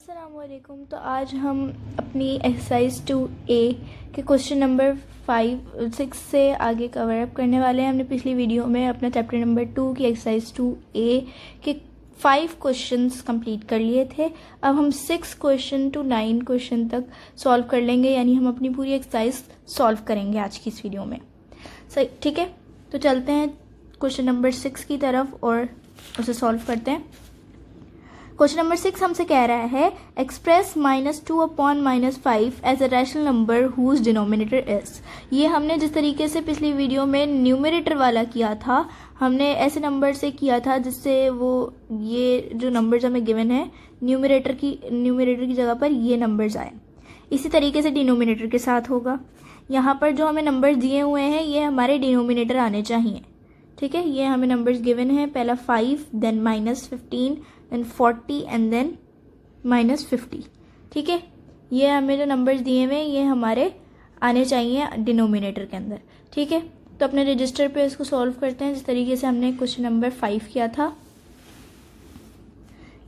अस्सलामुअलैकुम। तो आज हम अपनी एक्सरसाइज 2A के क्वेश्चन नंबर 6 से आगे कवर अप करने वाले हैं। हमने पिछली वीडियो में अपना चैप्टर नंबर 2 की एक्सरसाइज 2A के 5 क्वेश्चंस कंप्लीट कर लिए थे। अब हम 6 क्वेश्चन टू 9 क्वेश्चन तक सॉल्व कर लेंगे, यानी हम अपनी पूरी एक्सरसाइज सॉल्व करेंगे आज की इस वीडियो में। सही, ठीक है। तो चलते हैं क्वेश्चन नंबर 6 की तरफ और उसे सॉल्व करते हैं। क्वेश्चन नंबर 6 हमसे कह रहा है express -2/-5 as a rational number whose denominator is. ये हमने जिस तरीके से पिछली वीडियो में न्यूमरेटर वाला किया था, हमने ऐसे नंबर से किया था जिससे वो ये जो नंबर्स हमें गिवन है न्यूमरेटर की जगह पर ये नंबर्स आए। इसी तरीके से डिनोमिनेटर के साथ होगा। यहाँ पर जो हमें नंबर्स दिए हुए हैं ये हमारे डिनोमिनेटर आने चाहिए। ठीक है, ये हमें नंबर्स गिवन है, पहला 5, देन -15, देन 40 एंड देन -50। ठीक है, ये हमें जो नंबर्स दिए हुए हैं ये हमारे आने चाहिए डिनोमिनेटर के अंदर। ठीक है, तो अपने रजिस्टर पे इसको सॉल्व करते हैं जिस तरीके से हमने क्वेश्चन नंबर 5 किया था।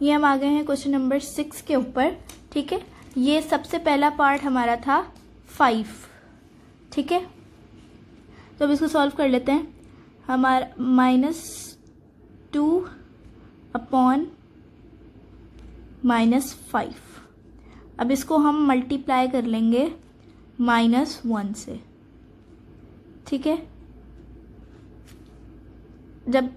ये हम आ गए हैं क्वेश्चन नंबर 6 के ऊपर। ठीक है, ये सबसे पहला पार्ट हमारा था 5। ठीक है, तो अब इसको सॉल्व कर लेते हैं। हमारा -2/-5। अब इसको हम मल्टीप्लाई कर लेंगे -1 से। ठीक है, जब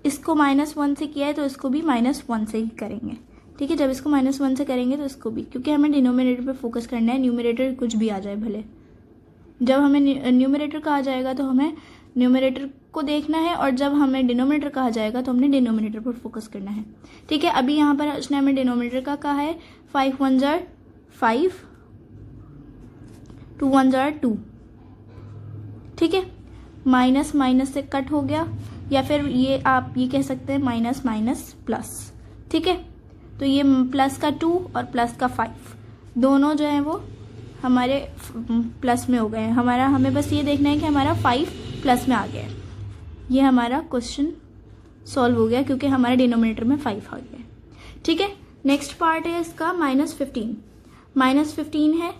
इसको -1 से किया है तो इसको भी -1 से ही करेंगे। ठीक है, जब इसको -1 से करेंगे तो इसको भी, क्योंकि हमें डिनोमिनेटर पे फोकस करना है, न्यूमरेटर कुछ भी आ जाए भले। जब हमें न्यूमरेटर कहा जाएगा तो हमें न्यूमरेटर को देखना है, और जब हमें डिनोमिनेटर कहा जाएगा तो हमने डिनोमिनेटर पर फोकस करना है। ठीक है, अभी यहाँ पर उसने हमें डिनोमिनेटर का कहा है 5 1 5, 2 1 2। ठीक है, माइनस माइनस से कट हो गया, या फिर ये आप ये कह सकते हैं माइनस माइनस प्लस। ठीक है, तो ये प्लस का 2 और प्लस का 5 दोनों जो है वो हमारे प्लस में हो गए हैं। हमें बस ये देखना है कि हमारा 5 प्लस में आ गया है। ये हमारा क्वेश्चन सॉल्व हो गया क्योंकि हमारे डिनोमिनेटर में 5 आ गया। ठीक है, नेक्स्ट पार्ट है इसका -15। -15 है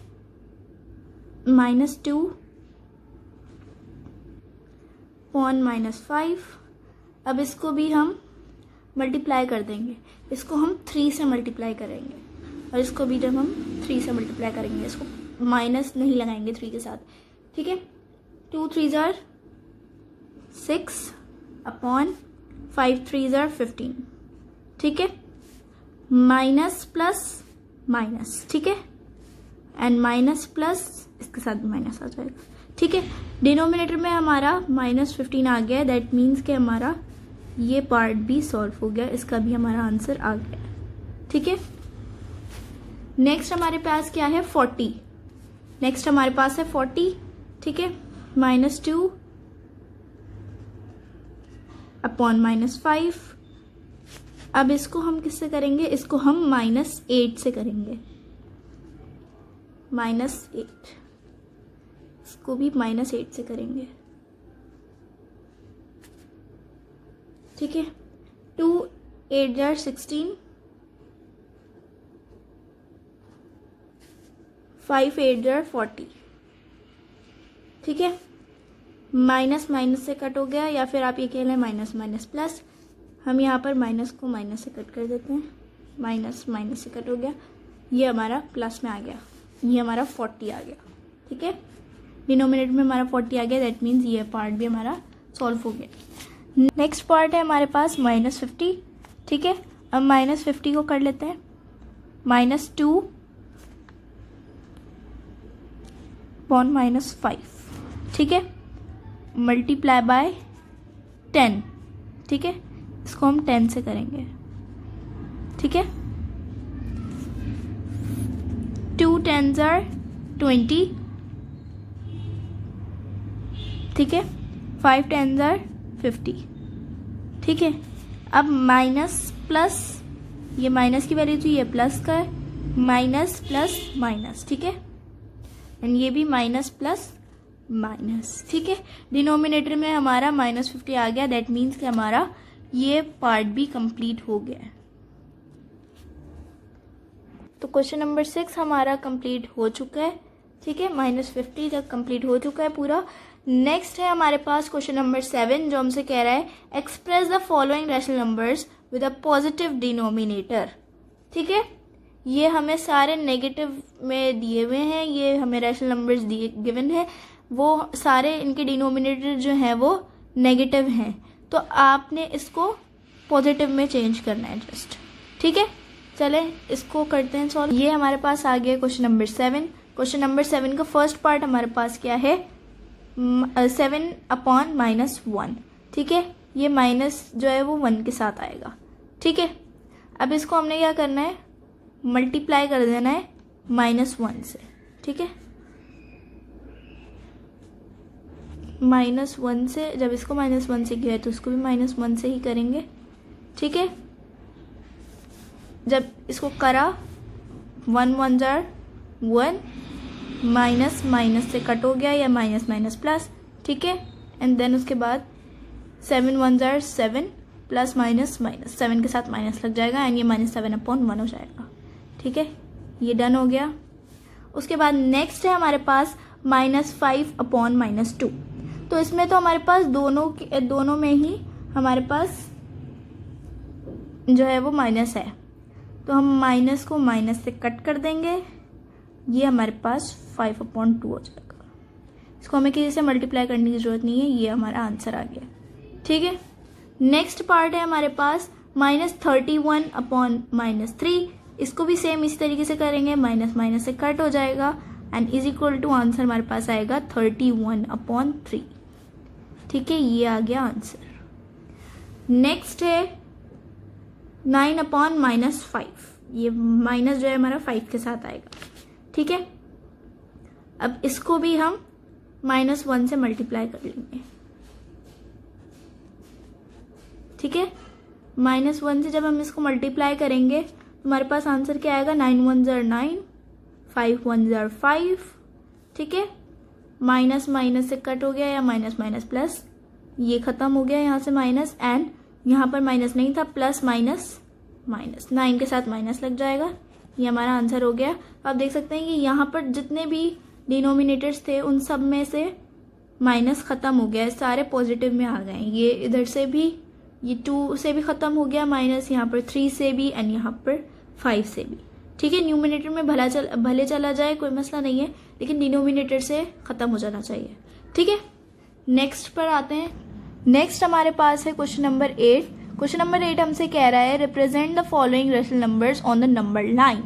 -2/-5। अब इसको भी हम मल्टीप्लाई कर देंगे, इसको हम 3 से मल्टीप्लाई करेंगे, और इसको भी जब हम 3 से मल्टीप्लाई करेंगे, इसको माइनस नहीं लगाएंगे 3 के साथ। ठीक है, 2 3 6/5 3 15। ठीक है, माइनस प्लस माइनस। ठीक है, एंड माइनस प्लस इसके साथ भी माइनस आ जाएगा। ठीक है, डिनोमिनेटर में हमारा -15 आ गया, दैट मीन्स कि हमारा ये पार्ट भी सॉल्व हो गया, इसका भी हमारा आंसर आ गया। ठीक है, नेक्स्ट हमारे पास क्या है 40। नेक्स्ट हमारे पास है 40। ठीक है, -2/-5। अब इसको हम किससे करेंगे, इसको हम -8 से करेंगे। -8, इसको भी -8 से करेंगे। ठीक है, 2 8 16, 5 8 40। ठीक है, माइनस माइनस से कट हो गया, या फिर आप ये कह लें माइनस माइनस प्लस। हम यहाँ पर माइनस को माइनस से कट कर देते हैं, माइनस माइनस से कट हो गया, ये हमारा प्लस में आ गया, ये हमारा 40 आ गया। ठीक है, डिनोमिनेटर में हमारा 40 आ गया, दैट मीन्स ये पार्ट भी हमारा सॉल्व हो गया। नेक्स्ट पार्ट है हमारे पास -50। ठीक है, अब -50 को कर लेते हैं -2/-5। ठीक है, मल्टीप्लाई बाय 10। ठीक है, इसको हम 10 से करेंगे। ठीक है, 2 10 20। ठीक है, 5 10 50। ठीक है, अब माइनस प्लस, ये माइनस की वैल्यू थी, ये प्लस का है, माइनस प्लस माइनस। ठीक है, एंड ये भी माइनस प्लस माइनस। ठीक है, डिनोमिनेटर में हमारा -50 आ गया, दैट मीन्स कि हमारा ये पार्ट भी कंप्लीट हो गया है। क्वेश्चन नंबर 6 हमारा कंप्लीट हो चुका है, ठीक है, -50 तक कंप्लीट हो चुका है पूरा। नेक्स्ट है हमारे पास क्वेश्चन नंबर 7 जो हमसे कह रहा है express the following rational numbers with a positive denominator, ठीक है। ये हमें सारे नेगेटिव में दिए हुए हैं, ये हमें रैशनल नंबर्स दिए गिवन है, वो सारे इनके डिनोमिनेटर जो हैं वो नेगेटिव हैं, तो आपने इसको पॉजिटिव में चेंज करना है जस्ट, ठीक है। चलें इसको करते हैं सॉल्व। ये हमारे पास आ गया क्वेश्चन नंबर 7। क्वेश्चन नंबर 7 का फर्स्ट पार्ट हमारे पास क्या है, 7/-1, ठीक है। ये माइनस जो है वो 1 के साथ आएगा, ठीक है। अब इसको हमने क्या करना है, मल्टीप्लाई कर देना है -1 से, ठीक है। -1 से, जब इसको -1 से किया है तो इसको भी -1 से ही करेंगे, ठीक है। जब इसको करा 1 1 जार 1, माइनस माइनस से कट हो गया या माइनस माइनस प्लस, ठीक है। एंड देन उसके बाद 7 1 जार 7 प्लस माइनस माइनस 7 के साथ माइनस लग जाएगा एंड ये -7/1 हो जाएगा, ठीक है। ये डन हो गया। उसके बाद नेक्स्ट है हमारे पास -5/-2। तो इसमें तो हमारे पास दोनों में ही हमारे पास जो है वो माइनस है, तो हम माइनस को माइनस से कट कर देंगे, ये हमारे पास 5/2 हो जाएगा। इसको हमें किसी से मल्टीप्लाई करने की जरूरत नहीं है, ये हमारा आंसर आ गया, ठीक है। नेक्स्ट पार्ट है हमारे पास -31/-3। इसको भी सेम इसी तरीके से करेंगे, माइनस माइनस से कट हो जाएगा and is equal to answer हमारे पास आएगा 31/3, ठीक है। ये आ गया आंसर। नेक्स्ट है 9/-5। ये माइनस जो है हमारा 5 के साथ आएगा, ठीक है। अब इसको भी हम -1 से मल्टीप्लाई कर लेंगे, ठीक है। -1 से जब हम इसको मल्टीप्लाई करेंगे तो हमारे पास आंसर क्या आएगा, 9 1 जार 9, 5 1 जार 5, ठीक है। माइनस माइनस से कट हो गया या माइनस माइनस प्लस, ये खत्म हो गया यहाँ से माइनस, एंड यहाँ पर माइनस नहीं था, प्लस माइनस माइनस 9 के साथ माइनस लग जाएगा, ये हमारा आंसर हो गया। आप देख सकते हैं कि यहाँ पर जितने भी डिनोमिनेटर्स थे उन सब में से माइनस खत्म हो गया है, सारे पॉजिटिव में आ गए। ये इधर से भी, ये 2 से भी खत्म हो गया माइनस, यहाँ पर 3 से भी एंड यहाँ पर 5 से भी, ठीक है। न्यूमिनेटर में भले चला जाए कोई मसला नहीं है, लेकिन डिनोमिनेटर से खत्म हो जाना चाहिए, ठीक है। नेक्स्ट पर आते हैं। नेक्स्ट हमारे पास है क्वेश्चन नंबर 8। क्वेश्चन नंबर 8 हमसे कह रहा है represent the following rational numbers on the number line,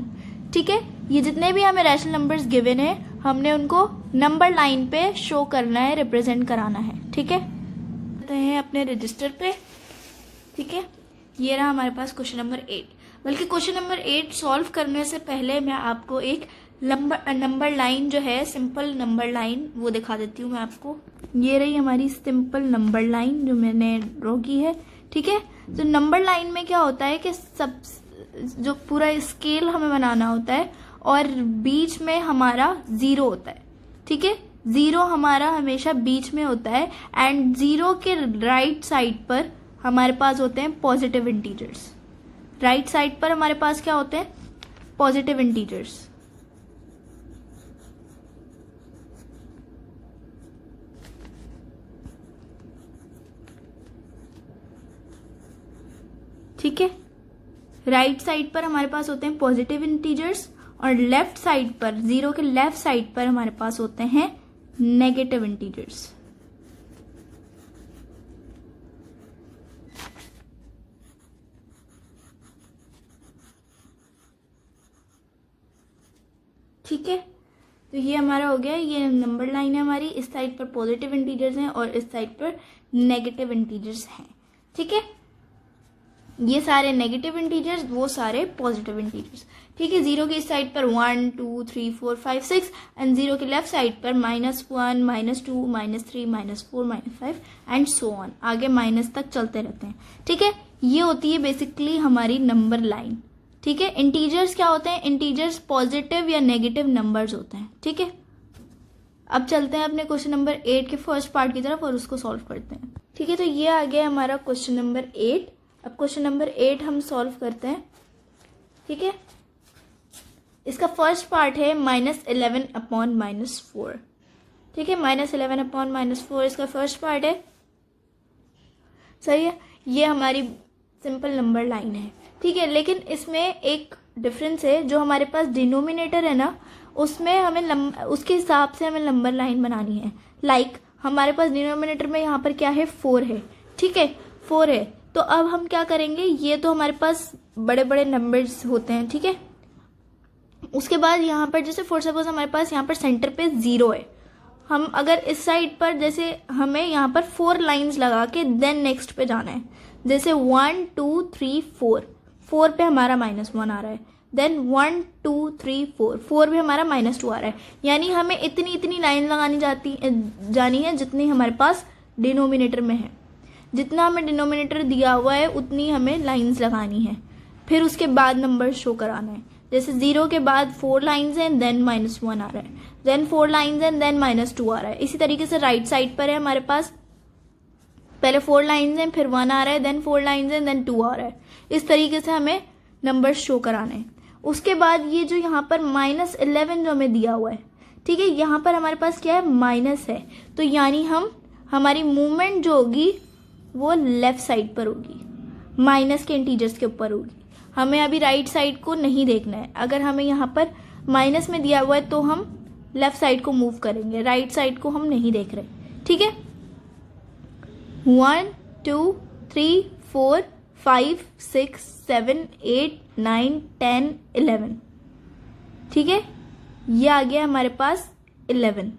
ठीक है। ये जितने भी हमें रैशनल नंबर्स गिवन है हमने उनको नंबर लाइन पे शो करना है, रिप्रेजेंट कराना है, ठीक है। आते हैं अपने रजिस्टर पे, ठीक है। ये रहा हमारे पास क्वेश्चन नंबर 8। बल्कि क्वेश्चन नंबर 8 सॉल्व करने से पहले मैं आपको एक नंबर लाइन जो है, सिंपल नंबर लाइन, वो दिखा देती हूँ मैं आपको। ये रही हमारी सिंपल नंबर लाइन जो मैंने ड्रॉ की है, ठीक है। तो नंबर लाइन में क्या होता है कि सब जो पूरा स्केल हमें बनाना होता है और बीच में हमारा 0 होता है, ठीक है। 0 हमारा हमेशा बीच में होता है एंड 0 के राइट साइड पर हमारे पास होते हैं पॉजिटिव इंटीजर्स। राइट साइड पर हमारे पास क्या होते हैं, पॉजिटिव इंटीजर्स, ठीक है। राइट साइड पर हमारे पास होते हैं पॉजिटिव इंटीजर्स और लेफ्ट साइड पर, 0 के लेफ्ट साइड पर हमारे पास होते हैं नेगेटिव इंटीजर्स, ठीक है। तो ये हमारा हो गया, ये नंबर लाइन है हमारी, इस साइड पर पॉजिटिव इंटीजर्स हैं और इस साइड पर नेगेटिव इंटीजर्स हैं, ठीक है। ये सारे नेगेटिव इंटीजर्स, वो सारे पॉजिटिव इंटीजर्स, ठीक है। 0 की इस साइड पर 1 2 3 4 5 6 एंड 0 के लेफ्ट साइड पर -1 -2 -3 -4 -5 एंड सो ऑन, आगे माइनस तक चलते रहते हैं, ठीक है। ये होती है बेसिकली हमारी नंबर लाइन, ठीक है। इंटीजर्स क्या होते हैं, इंटीजर्स पॉजिटिव या नेगेटिव नंबर्स होते हैं, ठीक है। अब चलते हैं अपने क्वेश्चन नंबर 8 के फर्स्ट पार्ट की तरफ और उसको सॉल्व करते हैं, ठीक है। तो ये आ गया हमारा क्वेश्चन नंबर 8। अब क्वेश्चन नंबर 8 हम सॉल्व करते हैं, ठीक है। इसका फर्स्ट पार्ट है -11/-4, ठीक है, -11/-4 इसका फर्स्ट पार्ट है, सही है। ये हमारी सिंपल नंबर लाइन है, ठीक है। लेकिन इसमें एक डिफरेंस है, जो हमारे पास डिनोमिनेटर है ना, उसमें हमें उसके हिसाब से हमें नंबर लाइन बनानी है। लाइक हमारे पास डिनोमिनेटर में यहाँ पर क्या है, 4 है, ठीक है, 4 है। तो अब हम क्या करेंगे, ये तो हमारे पास बड़े बड़े नंबर्स होते हैं, ठीक है। उसके बाद यहाँ पर जैसे फॉर सपोज हमारे पास यहाँ पर सेंटर पे 0 है, हम अगर इस साइड पर जैसे हमें यहाँ पर 4 लाइंस लगा के देन नेक्स्ट पे जाना है, जैसे 1 2 3 4 पे हमारा -1 आ रहा है, देन 1 2 3 4 पे हमारा -2 आ रहा है। यानी हमें इतनी लाइन लगानी जानी है जितनी हमारे पास डिनोमिनेटर में है। जितना हमें डिनोमिनेटर दिया हुआ है उतनी हमें लाइंस लगानी है, फिर उसके बाद नंबर शो कराना है। जैसे 0 के बाद 4 लाइंस हैं, देन -1 आ रहा है, देन 4 लाइंस हैं, देन -2 आ रहा है। इसी तरीके से राइट साइड पर है हमारे पास, पहले 4 लाइंस हैं, फिर 1 आ रहा है, देन 4 लाइंस हैं, देन 2 आ रहा है। इस तरीके से हमें नंबर शो कराने हैं। उसके बाद ये जो यहाँ पर -11 जो हमें दिया हुआ है, ठीक है, यहाँ पर हमारे पास क्या है, माइनस है, तो यानी हमारी मूवमेंट जो होगी वो लेफ्ट साइड पर होगी, माइनस के इंटीजर्स के ऊपर होगी। हमें अभी राइट साइड को नहीं देखना है। अगर हमें यहाँ पर माइनस में दिया हुआ है तो हम लेफ्ट साइड को मूव करेंगे, राइट साइड को हम नहीं देख रहे, ठीक है। 1 2 3 4 5 6 7 8 9 10 11, ठीक है, ये आ गया हमारे पास 11।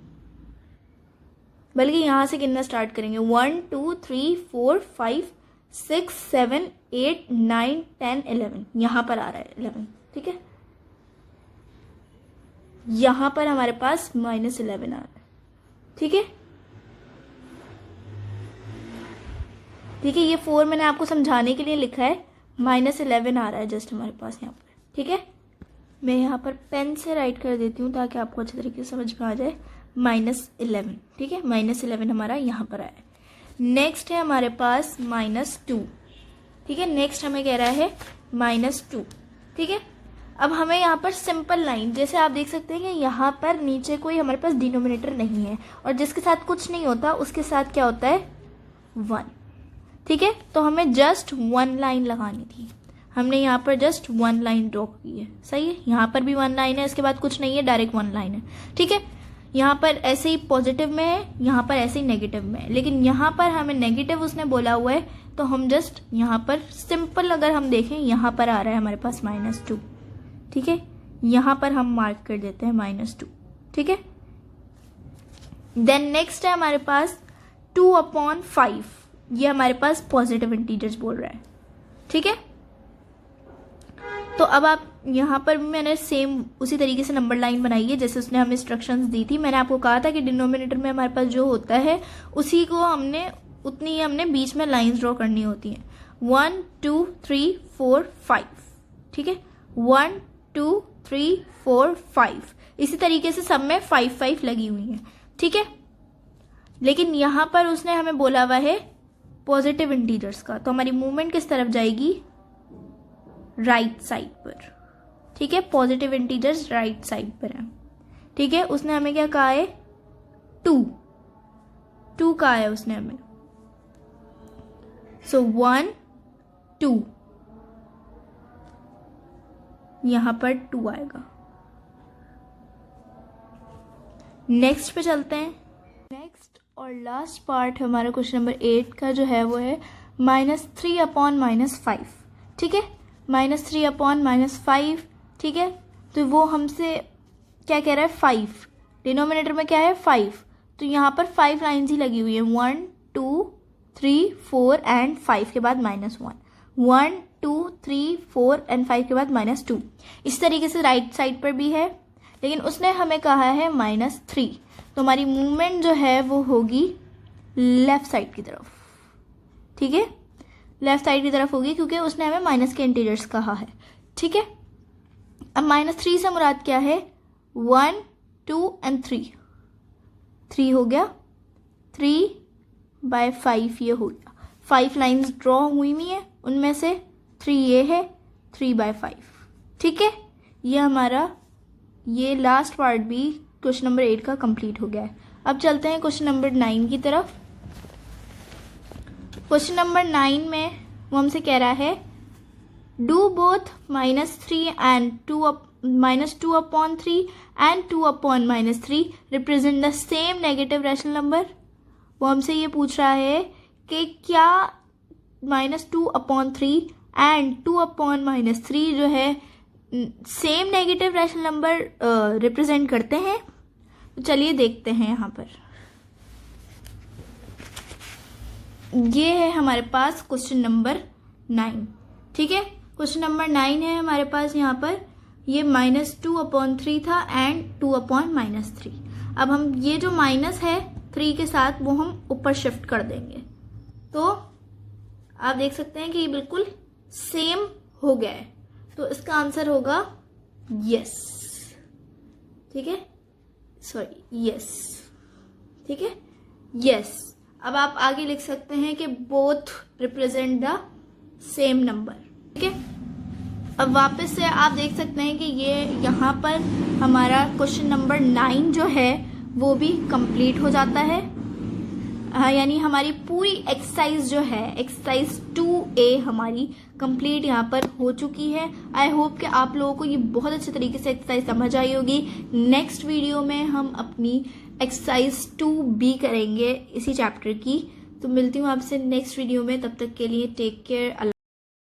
बल्कि यहां से गिनना स्टार्ट करेंगे, 1 2 3 4 5 6 7 8 9 10 11, यहां पर आ रहा है 11, ठीक है। यहां पर हमारे पास -11 आ रहा है, ठीक है, ठीक है। ये 4 मैंने आपको समझाने के लिए लिखा है, -11 आ रहा है जस्ट हमारे पास यहाँ पर, ठीक है। मैं यहाँ पर पेन से राइट कर देती हूँ ताकि आपको अच्छे तरीके से समझ में आ जाए। -11, ठीक है, -11 हमारा यहाँ पर आया है। नेक्स्ट है हमारे पास -2, ठीक है। नेक्स्ट हमें कह रहा है -2, ठीक है। अब हमें यहाँ पर सिंपल लाइन, जैसे आप देख सकते हैं कि यहाँ पर नीचे कोई हमारे पास डिनोमिनेटर नहीं है, और जिसके साथ कुछ नहीं होता उसके साथ क्या होता है, 1, ठीक है। तो हमें जस्ट 1 लाइन लगानी थी, हमने यहाँ पर जस्ट 1 लाइन ड्रॉ की है, सही है। यहाँ पर भी 1 लाइन है, इसके बाद कुछ नहीं है, डायरेक्ट 1 लाइन है, ठीक है। यहाँ पर ऐसे ही पॉजिटिव में है, यहाँ पर ऐसे ही नेगेटिव में है, लेकिन यहाँ पर हमें नेगेटिव उसने बोला हुआ है, तो हम जस्ट यहाँ पर सिंपल अगर हम देखें, यहाँ पर आ रहा है हमारे पास -2, ठीक है। यहाँ पर हम मार्क कर देते हैं -2, ठीक है। देन नेक्स्ट है हमारे पास 2/5, ये हमारे पास पॉजिटिव इंटीजर्स बोल रहा है, ठीक है। तो अब आप यहाँ पर मैंने सेम उसी तरीके से नंबर लाइन बनाई है जैसे उसने हमें इंस्ट्रक्शंस दी थी। मैंने आपको कहा था कि डिनोमिनेटर में हमारे पास जो होता है उसी को हमने बीच में लाइंस ड्रॉ करनी होती हैं। 1 2 3 4 5, ठीक है, 1 2 3 4 5, इसी तरीके से सब में 5 5 लगी हुई हैं, ठीक है। लेकिन यहाँ पर उसने हमें बोला हुआ है पॉजिटिव इंटीजर्स का, तो हमारी मूवमेंट किस तरफ जाएगी, राइट साइड पर, ठीक है। पॉजिटिव इंटीजर्स राइट साइड पर है, ठीक है। उसने हमें क्या कहा है, 2 कहा है उसने हमें, सो 1 2, यहां पर 2 आएगा। नेक्स्ट पे चलते हैं। नेक्स्ट और लास्ट पार्ट हमारा क्वेश्चन नंबर 8 का जो है वो है -3/-5, ठीक है, -3/-5, ठीक है। तो वो हमसे क्या कह रहा है, 5, डिनोमिनेटर में क्या है 5, तो यहाँ पर 5 लाइन्स ही लगी हुई है, 1 2 3 4 एंड 5 के बाद -1, 1 2 3 4 एंड 5 के बाद -2। इस तरीके से राइट साइड पर भी है, लेकिन उसने हमें कहा है -3, तो हमारी मूवमेंट जो है वो होगी लेफ्ट साइड की तरफ, ठीक है, लेफ्ट साइड की तरफ होगी, क्योंकि उसने हमें माइनस के इंटीजर्स कहा है, ठीक है। अब -3 से मुराद क्या है, 1 2 एंड 3 हो गया, 3/5 ये हो गया। 5 लाइन्स ड्रॉ हुई हुई है, उनमें से 3 ये है, 3/5, ठीक है। ये हमारा ये लास्ट पार्ट भी क्वेश्चन नंबर 8 का कंप्लीट हो गया है। अब चलते हैं क्वेश्चन नंबर 9 की तरफ। क्वेश्चन नंबर 9 में वो हमसे कह रहा है do both -3 and -2/3 and 2/-3 represent the same negative rational number. वो हमसे ये पूछ रहा है कि क्या -2/3 एंड 2/-3 जो है same negative rational number represent करते हैं। तो चलिए देखते हैं। यहाँ पर ये है हमारे पास क्वेश्चन नंबर 9। ठीक है, क्वेश्चन नंबर 9 है हमारे पास। यहाँ पर ये -2/3 था एंड 2/-3। अब हम ये जो माइनस है 3 के साथ वो हम ऊपर शिफ्ट कर देंगे, तो आप देख सकते हैं कि ये बिल्कुल सेम हो गया है। तो इसका आंसर होगा यस। ठीक है, सॉरी यस। ठीक है, यस। अब आप आगे लिख सकते हैं कि both represent the same number. ठीक है, अब वापस से आप देख सकते हैं कि ये यहाँ पर हमारा क्वेश्चन नंबर 9 जो है वो भी कंप्लीट हो जाता है। यानी हमारी पूरी एक्सरसाइज जो है एक्सरसाइज 2A हमारी कंप्लीट यहाँ पर हो चुकी है। आई होप कि आप लोगों को ये बहुत अच्छे तरीके से एक्सरसाइज समझ आई होगी। नेक्स्ट वीडियो में हम अपनी एक्सरसाइज 2B करेंगे इसी चैप्टर की। तो मिलती हूँ आपसे नेक्स्ट वीडियो में, तब तक के लिए टेक केयर।